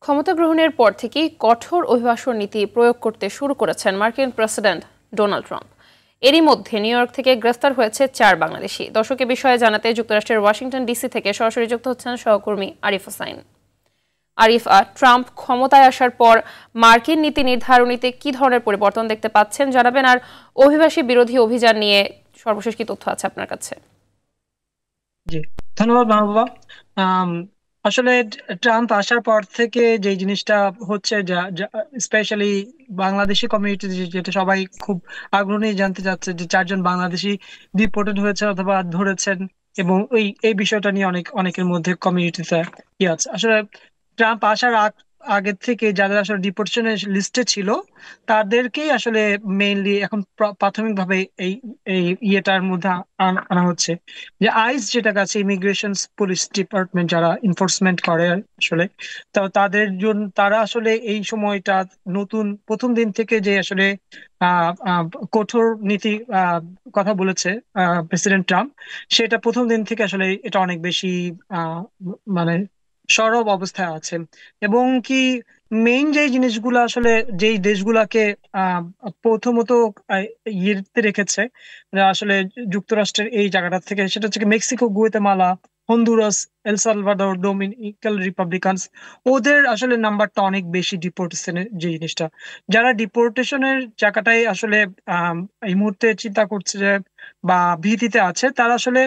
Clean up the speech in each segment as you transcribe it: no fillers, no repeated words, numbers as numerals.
ক্ষমতা গ্রহণের পর থেকেই কঠোর অভিবাসন নীতি প্রয়োগ করতে শুরু করেছেন মার্কিন প্রেসিডেন্ট ডোনাল্ড ট্রাম্প। এরই মধ্যে নিউ ইয়র্ক থেকে গ্রেফতার হয়েছে 4 বাংলাদেশি। দর্শক, এ বিষয়ে জানাতে যুক্তরাষ্ট্রের ওয়াশিংটন ডিসি থেকে সরাসরি যুক্ত হচ্ছেন সহকর্মী আরিফ হোসাইন। আরিফ, ট্রাম্প ক্ষমতায় আসার পর মার্কিন নীতি নির্ধারণীতে কি ধরনের পরিবর্তন দেখতে পাচ্ছেন জানাবেন, আর অভিবাসী বিরোধী অভিযান নিয়ে সর্বশেষ কি তথ্য আছে আপনার কাছে? জি, ধন্যবাদ মাহবুবা। আসলে ট্রাম্প আসার পর থেকে যে জিনিসটা হচ্ছে, যা স্পেশালি বাংলাদেশি কমিউনিটি, যেটা সবাই খুব আগ্রহ নিয়ে জানতে চাচ্ছে, যে 4 জন বাংলাদেশি ডিপোর্টেড হয়েছে অথবা ধরেছেন, এবং এই বিষয়টা নিয়ে অনেকের মধ্যে কমিউনিটিতে কি আছে। আসলে ট্রাম্প আসার আগের থেকে যাদের আসলে ডিপোর্টেশনের লিস্টে ছিল, তাদেরকেই আসলে মেইনলি এখন প্রাথমিকভাবে এই এই ইয়েটার মধ্যে আনা হচ্ছে। যে আইস, যেটা কাছে ইমিগ্রেশন পুলিশ ডিপার্টমেন্ট যারা এনফোর্সমেন্ট করে আসলে, তো তাদের জন্য তারা আসলে এই সময়টা নতুন প্রথম দিন থেকে যে আসলে আহ আহ, কঠোর নীতি কথা বলেছে প্রেসিডেন্ট ট্রাম্প, সেটা প্রথম দিন থেকে আসলে এটা অনেক বেশি আহ মানে সরব অবস্থায় আছে। এবং কি মেইন যে জিনিসগুলো আসলে যেই দেশগুলাকে আহ প্রথমত ইয়েতে রেখেছে, আসলে যুক্তরাষ্ট্রের এই জায়গাটা থেকে, সেটা হচ্ছে কি Mexico, Guatemala, Honduras, El Salvador, Dominican Republicans. ওদের আসলে নাম্বারটা অনেক বেশি ডিপোর্টেশনের যে জিনিসটা, যারা ডিপোর্টেশনের জায়গাটাই আসলে এই মুহূর্তে চিন্তা করছে যে বা ভীতিতে আছে, তারা আসলে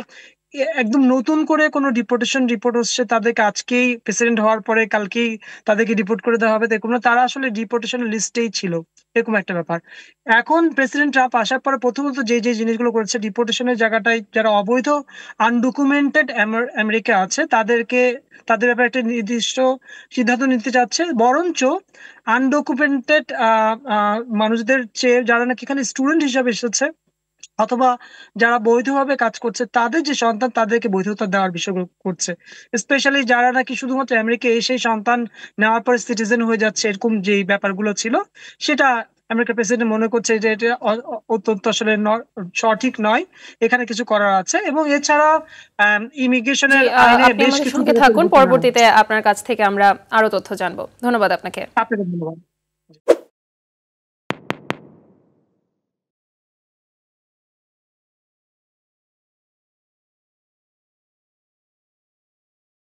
একদম নতুন করে কোনো ডিপোর্টেশন রিপোর্ট হচ্ছে তাদেরকে আজকেই প্রেসিডেন্ট হওয়ার পরে কালকেই তাদেরকে ডিপোর্ট করে দেওয়া হবে, দেখুন না, তারা আসলে ডিপোর্টেশনের লিস্টেই ছিল, এরকম একটা ব্যাপার। এখন প্রেসিডেন্ট ট্রাম্প আসার পরে প্রথমত যে জিনিসগুলো করেছে, ডিপোর্টেশনের জায়গাটায় যারা অবৈধ আনডকুমেন্টেড আমেরিকা আছে, তাদের ব্যাপারে একটা নির্দিষ্ট সিদ্ধান্ত নিতে চাচ্ছে। বরঞ্চ আনডকুমেন্টেড মানুষদের চেয়ে যারা নাকি এখানে স্টুডেন্ট হিসাবে এসেছে অথবা যারা বৈধভাবে কাজ করছে, তাদের যে সন্তান, তাদেরকে বৈধতা দেওয়ার বিষয় করছে। স্পেশালি যারা নাকি শুধুমাত্র আমেরিকায় এসে সন্তান নেওয়ার পর সিটিজেন হয়ে যাচ্ছে, এরকম যে ব্যাপারগুলো ছিল, সেটা আমেরিকার প্রেসিডেন্ট মনে করছে যে এটা অত্যন্ত আসলে সঠিক নয়, এখানে কিছু করার আছে। এবং এছাড়া জি, ইমিগ্রেশনের আইনে আপনি বেশ আমাদের কিছু সঙ্গে থাকুন, পরিবর্তন আনা পরবর্তীতে হচ্ছে। আপনার কাছ থেকে আমরা আরো তথ্য জানবো। ধন্যবাদ আপনাকে। আপনাকে ধন্যবাদ।